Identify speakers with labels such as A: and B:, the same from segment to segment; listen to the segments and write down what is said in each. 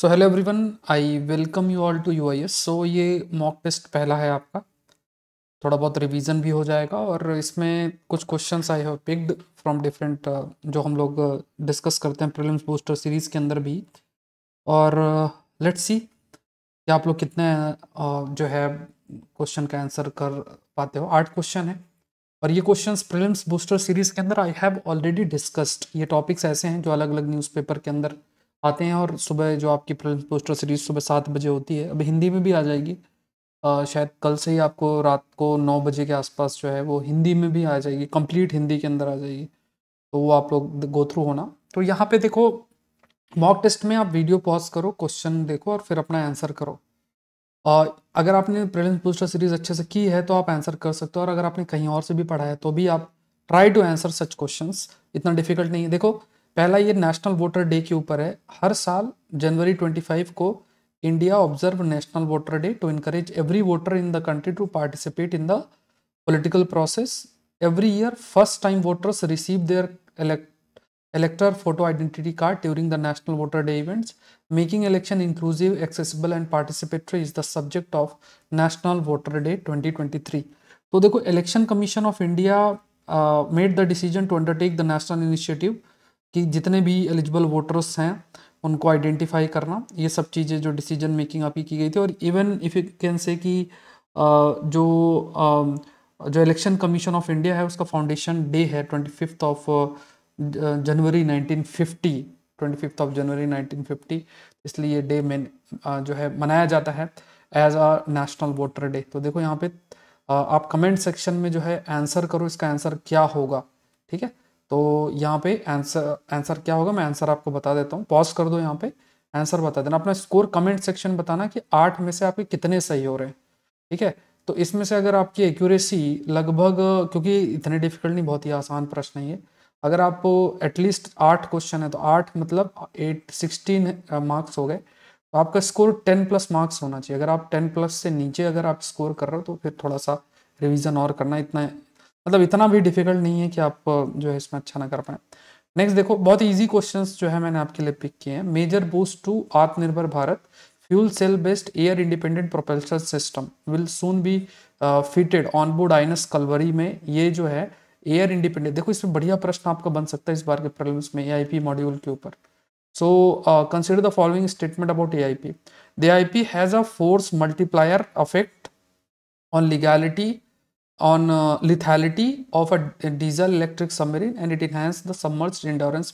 A: So hello everyone, I welcome you all to UIS. So ये mock test पहला है आपका। थोड़ा बहुत रिवीजन भी हो जाएगा और इसमें कुछ questions I have picked from different जो हम लोग डिस्कस करते हैं प्रीलिम्स बूस्टर सीरीज़ के अंदर भी। और लेट्स सी कि आप लोग कितने जो है क्वेश्चन का आंसर कर पाते हो। 8 क्वेश्चन है और ये क्वेश्चंस प्रीलिम्स बूस्टर सीरीज़ के अंदर आई हैव ऑलरेडी डिस्कस्ड। ये टॉपिक्स ऐसे हैं जो अलग अलग न्यूज़पेपर के अंदर आते हैं और सुबह जो आपकी प्रीलिम्स बूस्टर सीरीज सुबह 7 बजे होती है, अभी हिंदी में भी आ जाएगी। शायद कल से ही आपको रात को 9 बजे के आसपास जो है वो हिंदी में भी आ जाएगी, कंप्लीट हिंदी के अंदर आ जाएगी। तो वो आप लोग गो थ्रू होना। तो यहाँ पे देखो, मॉक टेस्ट में आप वीडियो पॉज करो, क्वेश्चन देखो और फिर अपना आंसर करो। और अगर आपने प्रीलिम्स बूस्टर सीरीज अच्छे से की है तो आप आंसर कर सकते हो, और अगर आपने कहीं और से भी पढ़ा है तो भी आप try to answer such questions. इतना डिफिकल्ट नहीं है। देखो, पहला ये नेशनल वोटर डे के ऊपर है। हर साल जनवरी 25 को India observe national voter day to encourage every voter in the country to participate in the political process. Every year, first time voters receive their elector photo identity card during the National Voter Day events. Making election inclusive, accessible and participatory is the subject of National Voter Day 2023. तो देखो, election commission of India made the decision to undertake the national initiative कि जितने भी eligible voters हैं उनको identify करना, ये सब चीज़ें जो डिसीजन मेकिंग आपकी की गई थी। और even if you can say कि जो इलेक्शन कमीशन ऑफ इंडिया है उसका फाउंडेशन डे है 25 ऑफ जनवरी 1950, 25 ऑफ जनवरी 1950। इसलिए ये डे में जो है मनाया जाता है as a national voter day. तो देखो यहाँ पे आप कमेंट सेक्शन में जो है आंसर करो, इसका आंसर क्या होगा। ठीक है, तो यहाँ पे आंसर क्या होगा, मैं आंसर आपको बता देता हूँ। पॉज कर दो, यहाँ पे आंसर बता देना। अपना स्कोर कमेंट सेक्शन बताना कि 8 में से आपके कितने सही हो रहे हैं। ठीक है, तो इसमें से अगर आपकी एक्यूरेसी लगभग, क्योंकि इतने डिफिकल्ट नहीं, बहुत ही आसान प्रश्न है ये। अगर आप एटलीस्ट 8 क्वेश्चन है तो 8 मतलब 16 मार्क्स हो गए, तो आपका स्कोर 10 प्लस मार्क्स होना चाहिए। अगर आप 10 प्लस से नीचे अगर आप स्कोर कर रहे हो तो फिर थोड़ा सा रिवीजन और करना। इतना मतलब इतना भी डिफिकल्ट नहीं है कि आप जो है इसमें अच्छा ना कर पाए। नेक्स्ट देखो, बहुत इजी क्वेश्चंस जो है मैंने आपके लिए पिक किए हैं। Major boost to Aatmanirbhar Bharat, fuel cell based air independent propulsion system will soon be fitted on board INS Kalvari में। ये जो है एयर इंडिपेंडेंट, देखो इसमें बढ़िया प्रश्न आपका बन सकता है इस बार के प्रीलिम्स में एआईपी मॉड्यूल के ऊपर। So consider the following statement about AIP. The AIP has a force multiplier effect on legality, on lethality of a diesel electric submarine, and it enhances the submerged endurance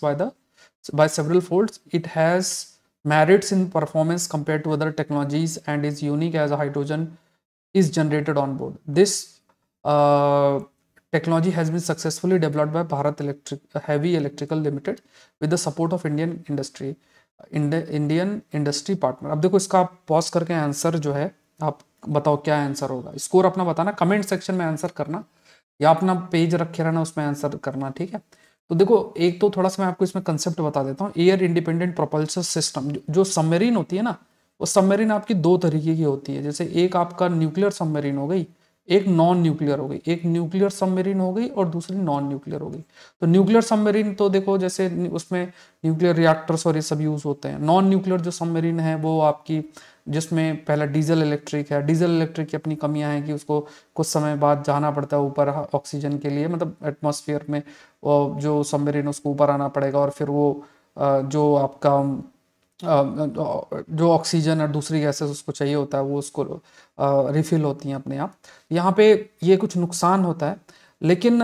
A: by several folds. It has merits in performance compared to other technologies and is unique as a hydrogen is generated on board. This uh, technology has been successfully developed by Bharat Electric Heavy Electrical Limited with the support of Indian industry partner. अब देखो, इसका आप pause करके answer जो है आप बताओ क्या आंसर होगा। स्कोर अपना बताना, कमेंट सेक्शन में आंसर करना या अपना पेज रखे रहना, उसमें आंसर करना। ठीक है, तो देखो एक तो थोड़ा सा मैं आपको इसमें कंसेप्ट बता देता हूँ। एयर इंडिपेंडेंट प्रोपल्शन सिस्टम, जो सबमरीन होती है ना, वो सबमरीन आपकी 2 तरीके की होती है। जैसे एक आपका न्यूक्लियर सबमरीन हो गई, एक नॉन न्यूक्लियर हो गई। एक न्यूक्लियर सबमरीन हो गई और दूसरी नॉन न्यूक्लियर हो गई। तो न्यूक्लियर सबमरीन तो देखो जैसे उसमें न्यूक्लियर रिएक्टर्स और ये सब यूज होते हैं। नॉन न्यूक्लियर जो सबमरीन है वो आपकी, जिसमें पहला डीजल इलेक्ट्रिक है। डीजल इलेक्ट्रिक की अपनी कमियां हैं कि उसको कुछ समय बाद जाना पड़ता है ऊपर ऑक्सीजन के लिए, मतलब एटमॉस्फेयर में जो सबमरीन उसको ऊपर आना पड़ेगा और फिर वो जो आपका जो ऑक्सीजन और दूसरी गैसेस उसको चाहिए होता है वो उसको रिफिल होती हैं अपने आप। यहाँ पे ये कुछ नुकसान होता है, लेकिन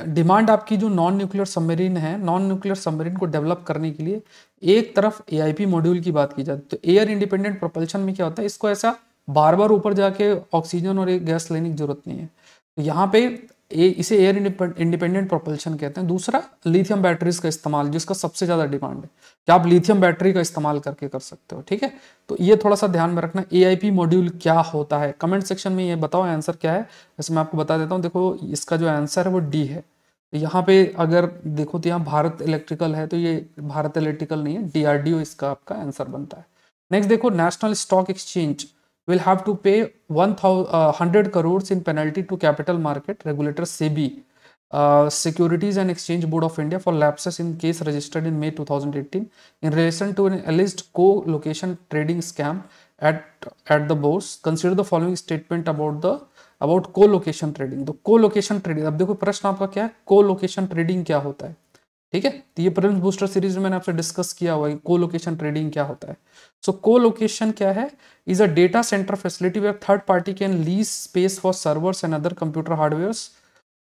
A: डिमांड आपकी जो नॉन न्यूक्लियर सबमरीन है, नॉन न्यूक्लियर सबमरीन को डेवलप करने के लिए एक तरफ एआईपी मॉड्यूल की बात की जाती है। तो एयर इंडिपेंडेंट प्रोपल्शन में क्या होता है, इसको ऐसा बार बार ऊपर जाके ऑक्सीजन और एक गैस लेने की जरूरत नहीं है। तो यहाँ पे इसे एयर इंडिपेंडेंट प्रोपल्शन कहते हैं। दूसरा, लिथियम बैटरीज का इस्तेमाल, जिसका सबसे ज्यादा डिमांड है कि आप लिथियम बैटरी का इस्तेमाल करके कर सकते हो। ठीक है, तो ये थोड़ा सा ध्यान में रखना। एआईपी मॉड्यूल क्या होता है, कमेंट सेक्शन में ये बताओ आंसर क्या है। वैसे मैं आपको बता देता हूँ। देखो इसका जो आंसर है वो डी है। तो यहाँ पे अगर देखो तो यहाँ भारत इलेक्ट्रिकल है, तो ये भारत इलेक्ट्रिकल नहीं है, डीआरडीओ इसका आपका आंसर बनता है। नेक्स्ट देखो, national stock exchange will have to pay 100 crores in penalty to capital market regulator SEBI Securities and Exchange Board of India for lapses in case registered in May 2018 in relation to an alleged co-location trading scam at the bourse. Consider the following statement about co-location trading. तो co-location trading, अब देखो प्रश्न आपका क्या है, co-location trading क्या होता है, ठीक है। तो ये प्रीलिम्स बूस्टर सीरीज में मैंने आपसे डिस्कस किया हुआ है को-लोकेशन ट्रेडिंग क्या होता है। सो को-लोकेशन क्या है, is a data centre facility where third party can lease space for servers and other computer hardwares.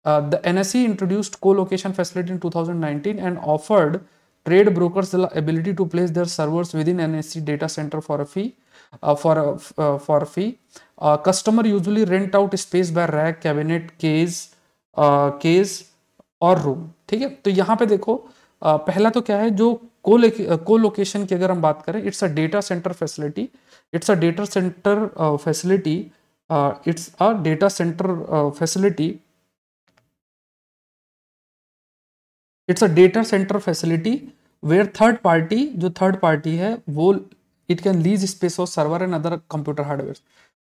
A: The NSE introduced co-location facility in 2019 and offered trade brokers the ability to place their servers within NSE data center for a fee. Customer usually rent out space by rack, cabinet, case और room, ठीक है। तो यहाँ पे देखो पहला तो क्या है, जो को लोकेशन की अगर हम बात करें, it's a data centre facility, it's a data centre facility, it's a data centre facility, it's a data centre facility where third party, जो थर्ड पार्टी है वो it can lease space of server and other computer hardware.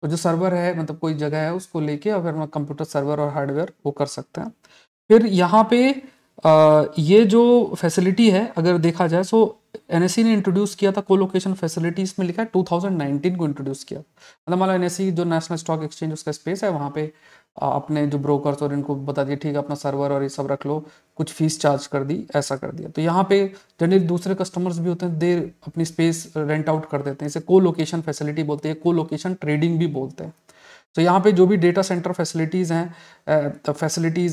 A: तो जो server है मतलब कोई जगह है उसको लेके और फिर कंप्यूटर सर्वर और हार्डवेयर वो कर सकते हैं। फिर यहाँ पे ये जो फैसिलिटी है अगर देखा जाए, सो एनएससी ने इंट्रोड्यूस किया था कोलोकेशन फैसिलिटी, इसमें लिखा है 2019 को इंट्रोड्यूस किया। मतलब मान लो एनएससी जो नेशनल स्टॉक एक्सचेंज उसका स्पेस है वहाँ पे अपने जो ब्रोकर्स और इनको बता दिया ठीक है अपना सर्वर और ये सब रख लो, कुछ फीस चार्ज कर दी, ऐसा कर दिया। तो यहाँ पे जनरली दूसरे कस्टमर्स भी होते हैं, दे अपनी स्पेस रेंट आउट कर देते हैं, इसे कोलोकेशन फैसिलिटी बोलते हैं, कोलोकेशन ट्रेडिंग भी बोलते हैं। तो यहाँ पे जो भी डेटा सेंटर फैसिलिटीज़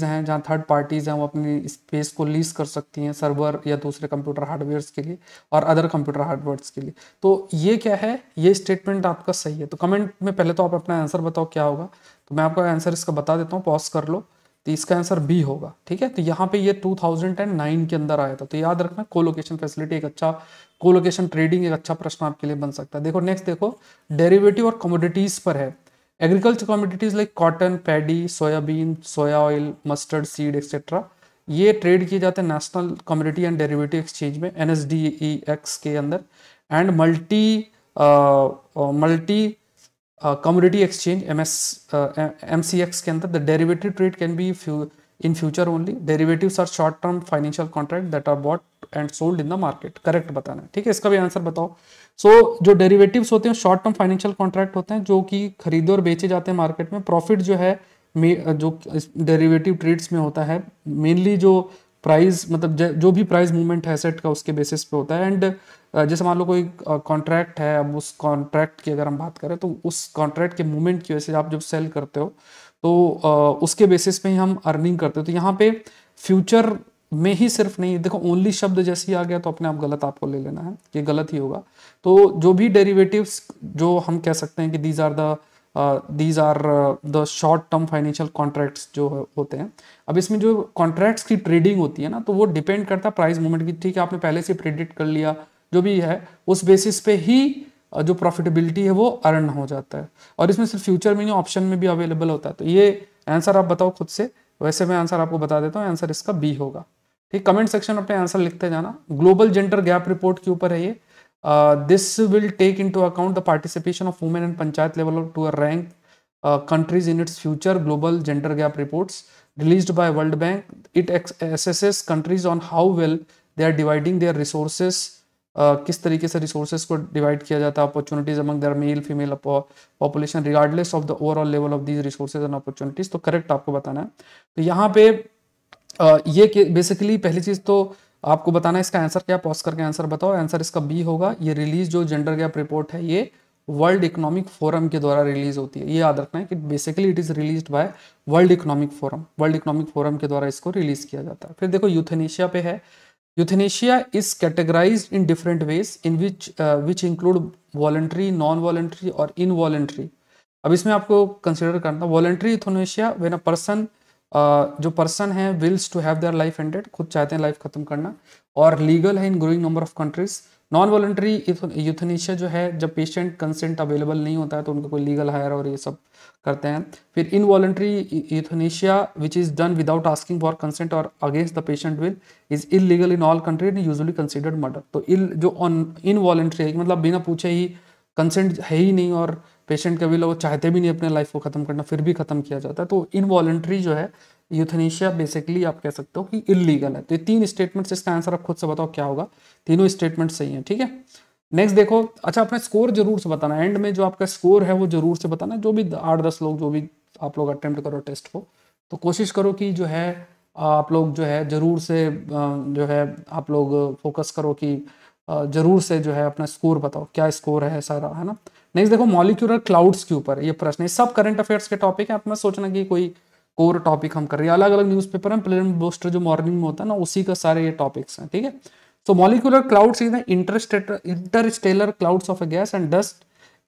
A: हैं जहाँ थर्ड पार्टीज़ हैं वो अपनी स्पेस को लीज कर सकती हैं सर्वर या दूसरे कंप्यूटर हार्डवेयर्स के लिए और अदर कंप्यूटर हार्डवेयर्स के लिए। तो ये क्या है, ये स्टेटमेंट आपका सही है। तो कमेंट में पहले तो आप अपना आंसर बताओ क्या होगा। तो मैं आपका आंसर इसका बता देता हूँ, पॉज कर लो। तो इसका आंसर बी होगा, ठीक है। तो यहाँ पे ये 2009 के अंदर आया था। तो याद रखना कोलोकेशन फैसिलिटी एक अच्छा, कोलोकेशन ट्रेडिंग एक अच्छा प्रश्न आपके लिए बन सकता है। देखो नेक्स्ट देखो, डेरिवेटिव और कमोडिटीज पर है। Agriculture commodities like cotton, paddy, soybean, soya oil, mustard seed etcetera, ये ट्रेड किए जाते हैं national commodity and derivative exchange में NSDEX के अंदर, and multi commodity exchange MCX के अंदर। The derivative trade can be in future only. Derivatives are short term financial contract that are bought and sold in the market. Correct बताना है, ठीक है। इसका भी आंसर बताओ। जो डेरिवेटिव्स होते हैं शॉर्ट टर्म फाइनेंशियल कॉन्ट्रैक्ट होते हैं जो कि खरीदे और बेचे जाते हैं मार्केट में। प्रॉफिट जो है जो डेरिवेटिव ट्रेड्स में होता है मेनली जो प्राइस मतलब जो भी प्राइस मूवमेंट है एसेट का उसके बेसिस पे होता है। एंड जैसे मान लो कोई कॉन्ट्रैक्ट है, अब उस कॉन्ट्रैक्ट की अगर हम बात करें तो उस कॉन्ट्रैक्ट के मूवमेंट की वजह से आप जब सेल करते हो तो उसके बेसिस पे ही हम अर्निंग करते हो। तो यहाँ पे फ्यूचर में ही सिर्फ नहीं, देखो ओनली शब्द जैसे ही आ गया तो अपने आप गलत आपको ले लेना है, ये गलत ही होगा। तो जो भी डेरिवेटिव्स जो हम कह सकते हैं कि these are the short term financial contracts जो होते हैं। अब इसमें जो कॉन्ट्रैक्ट्स की ट्रेडिंग होती है ना, तो वो डिपेंड करता है प्राइस मूवमेंट की, ठीक है। आपने पहले से प्रेडिक्ट कर लिया जो भी है उस बेसिस पे ही जो प्रॉफिटेबिलिटी है वो अर्न हो जाता है। और इसमें सिर्फ फ्यूचर में नहीं ऑप्शन में भी अवेलेबल होता है। तो ये आंसर आप बताओ खुद से, वैसे मैं आंसर आपको बता देता हूँ, आंसर इसका बी होगा, ठीक। कमेंट सेक्शन अपने आंसर लिखते जाना। ग्लोबल जेंडर गैप रिपोर्ट के ऊपर है ये। This will take into account the participation of women and panchayat level to a rank countries in its future global gender gap reports released by World Bank. It assesses countries on how well they are dividing their resources, किस तरीके से resources को divide किया जाता है, opportunities among there male female population regardless of the overall level of these resources and opportunities. तो correct आपको बताना है। तो यहाँ पे ये बेसिकली पहली चीज तो आपको बताना है इसका आंसर क्या, पॉज करके आंसर बताओ। आंसर इसका बी होगा। ये रिलीज जो जेंडर गैप रिपोर्ट है ये वर्ल्ड इकोनॉमिक फोरम के द्वारा रिलीज होती है। ये याद रखना है कि basically it is released by world economic forum, world economic forum के द्वारा इसको रिलीज किया जाता है। फिर देखो यूथेनेशिया पे है। Euthanasia is categorised in different ways in which include voluntary, non voluntary और इनवॉलंटरी। अब इसमें आपको कंसिडर करना voluntary euthanasia when a person, जो पर्सन है wills to have their life ended, खुद चाहते हैं लाइफ खत्म करना, और लीगल है in growing number of countries. Non voluntary euthanasia जो है जब पेशेंट कंसेंट अवेलेबल नहीं होता है तो उनको कोई लीगल हायर और ये सब करते हैं। फिर involuntary euthanasia which is done without asking for consent और against the patient will is illegal in all country and usually considered murder. तो जो इनवॉलंटरी है मतलब बिना पूछे ही कंसेंट है ही नहीं और पेशेंट का भी लोग चाहते भी नहीं अपने लाइफ को खत्म करना, फिर भी खत्म किया जाता है। तो इनवॉलंटरी जो है यूथनेशिया बेसिकली आप कह सकते हो कि इलीगल है। तो ये 3 स्टेटमेंट, इसका आंसर आप खुद से बताओ क्या होगा। तीनों स्टेटमेंट सही है, ठीक है। नेक्स्ट देखो, अच्छा अपना स्कोर जरूर से बताना, एंड में जो आपका स्कोर है वो जरूर से बताना। जो भी 8-10 लोग जो भी आप लोग अटेम्प्ट करो टेस्ट को, तो कोशिश करो कि जो है आप लोग जो है जरूर से जो है आप लोग फोकस करो कि जरूर से जो है अपना स्कोर बताओ, क्या स्कोर है सारा, है ना। नेक्स्ट देखो, मॉलिक्यूलर क्लाउड्स के ऊपर ये प्रश्न है, सब करंट अफेयर्स के टॉपिक है। अपना सोचना कि कोई कोर टॉपिक हम कर रहे हैं, अलग अलग न्यूज़पेपर में प्लेन बूस्टर जो मॉर्निंग में होता है ना, उसी का सारे ये टॉपिक्स हैं, ठीक है। So molecular clouds is the interstellar clouds of a gas and dust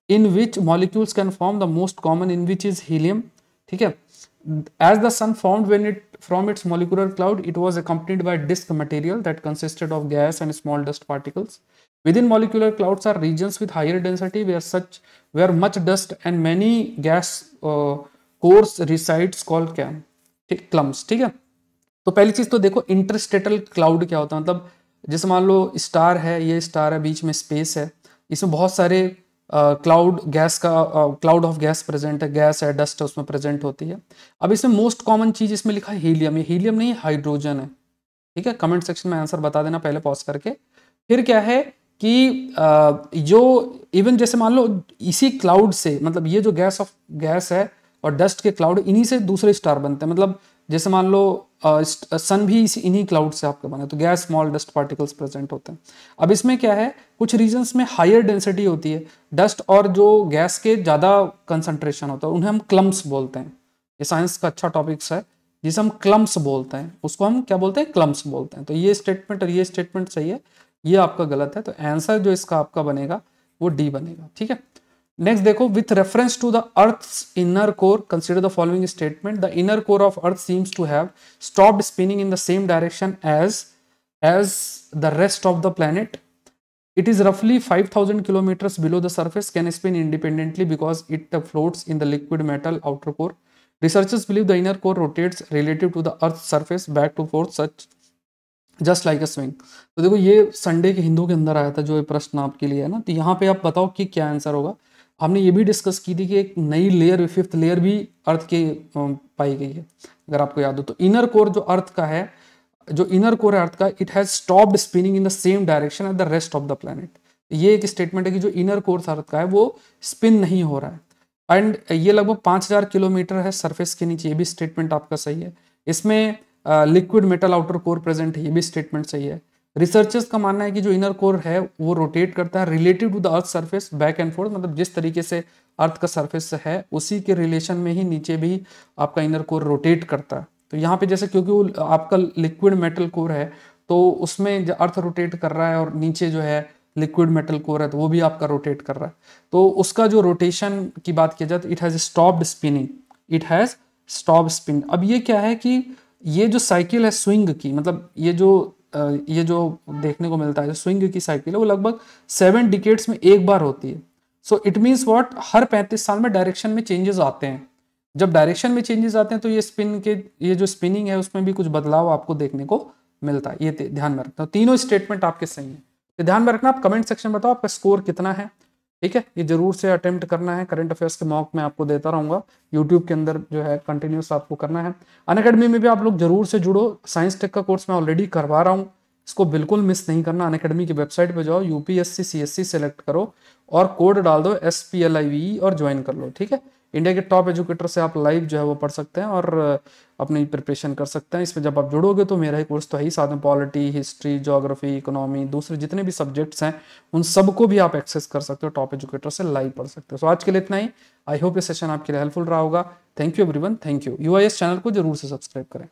A: in which molecules can form, the most common in which is helium, ठीक है। As the sun formed when it from its molecular cloud, it was accompanied by disk material that consisted of gas and small dust particles. Within molecular clouds are regions with higher density where much dust and many gas cores resides called clumps, ठीक है। तो पहली चीज तो देखो इंटरस्टेटल cloud क्या होता है, मतलब जैसे मान लो स्टार है, ये स्टार है, बीच में स्पेस है, इसमें बहुत सारे क्लाउड गैस का क्लाउड ऑफ गैस प्रेजेंट है, गैस है, डस्ट है, उसमें प्रेजेंट होती है। अब इसमें मोस्ट कॉमन चीज इसमें लिखा है हीलियम, ये हीलियम नहीं हाइड्रोजन है, ठीक है। कमेंट सेक्शन में आंसर बता देना पहले पॉज करके। फिर क्या है कि जो इवन जैसे मान लो इसी क्लाउड से, मतलब ये जो गैस है और डस्ट के क्लाउड, इन्हीं से दूसरे स्टार बनते हैं। मतलब जैसे मान लो सन भी इन्हीं क्लाउड से आपका बना है, तो gas small dust particles present होते हैं। अब इसमें क्या है, कुछ रीजन्स में हायर डेंसिटी होती है डस्ट और जो गैस के ज़्यादा कंसंट्रेशन होता है, उन्हें हम क्लम्स बोलते हैं। ये साइंस का अच्छा टॉपिक्स है जिसे हम क्लम्स बोलते हैं, उसको हम क्या बोलते हैं, क्लम्स बोलते हैं। तो ये स्टेटमेंट और ये स्टेटमेंट सही है, ये आपका गलत है। तो आंसर जो इसका आपका बनेगा वो डी बनेगा, ठीक है। नेक्स्ट देखो, with reference to the earth's inner core consider the following statement. The inner core of earth seems to have stopped spinning in the same direction as the rest of the planet. It is roughly 5,000 kilometers below the surface, can spin independently because it floats in the liquid metal outer core. Researchers believe the inner core rotates relative to the Earth's surface back to forth such just like a swing. तो देखो ये Sunday के हिंदू के अंदर आया था जो ये प्रश्न आपके लिए है ना, तो यहाँ पे आप बताओ कि क्या आंसर होगा। हमने ये भी डिस्कस की थी कि एक नई लेयर, 5th लेयर भी अर्थ के पाई गई है, अगर आपको याद हो। तो इनर कोर जो अर्थ का है, जो इनर कोर है अर्थ का, it has stopped spinning in the same direction as the rest of the planet. ये एक स्टेटमेंट है कि जो इनर कोर अर्थ का है वो स्पिन नहीं हो रहा है, एंड ये लगभग 5,000 किलोमीटर है सरफेस के नीचे। ये भी स्टेटमेंट आपका सही है। इसमें liquid metal outer core present है, ये भी स्टेटमेंट सही है। रिसर्चर्स का मानना है कि जो इनर कोर है वो रोटेट करता है relative to the earth surface back and forth, मतलब जिस तरीके से अर्थ का सरफेस है उसी के रिलेशन में ही नीचे भी आपका इनर कोर रोटेट करता है। तो यहाँ पे जैसे क्योंकि वो आपका लिक्विड मेटल कोर है तो उसमें अर्थ रोटेट कर रहा है, और नीचे जो है लिक्विड मेटल कोर है तो वो भी आपका रोटेट कर रहा है। तो उसका जो रोटेशन की बात की जाए तो it has stopped spinning, it has stop spin. अब ये क्या है कि ये जो साइकिल है स्विंग की, मतलब ये जो देखने को मिलता है, जो स्विंग की साइकिल है वो लगभग 7 डिकेड्स में एक बार होती है। सो इट मीन्स व्हाट, हर 35 साल में डायरेक्शन में चेंजेस आते हैं। जब डायरेक्शन में चेंजेस आते हैं तो ये जो स्पिनिंग है उसमें भी कुछ बदलाव आपको देखने को मिलता है, ये ध्यान में रखना। तीनों स्टेटमेंट आपके सही है, तो ध्यान में रखना। आप कमेंट सेक्शन में बताओ आपका स्कोर कितना है, ठीक है। ये जरूर से अटेम्प्ट करना है, करंट अफेयर्स के मॉक में आपको देता रहूंगा, यूट्यूब के अंदर जो है कंटिन्यूस आपको करना है। अनअकैडमी में भी आप लोग जरूर से जुड़ो, साइंस टेक का कोर्स मैं ऑलरेडी करवा रहा हूँ, इसको बिल्कुल मिस नहीं करना। अनअकैडमी की वेबसाइट पे जाओ, यूपीएससी CSC सेलेक्ट करो और कोड डाल दो SPLIVE और ज्वाइन कर लो, ठीक है। इंडिया के टॉप एजुकेटर से आप लाइव जो है वो पढ़ सकते हैं और अपनी प्रिपरेशन कर सकते हैं। इसमें जब आप जुड़ोगे तो मेरा ही कोर्स तो है ही, साथ में पॉलिटी, हिस्ट्री, ज्योग्राफी, इकोनॉमी, दूसरे जितने भी सब्जेक्ट्स हैं उन सबको भी आप एक्सेस कर सकते हो, टॉप एजुकेटर से लाइव पढ़ सकते हो। सो आज के लिए इतना ही। आई होप ये सेशन आपके लिए हेल्पफुल रहा होगा। Thank you everyone, thank you. UIS channel को जरूर से सब्सक्राइब करें।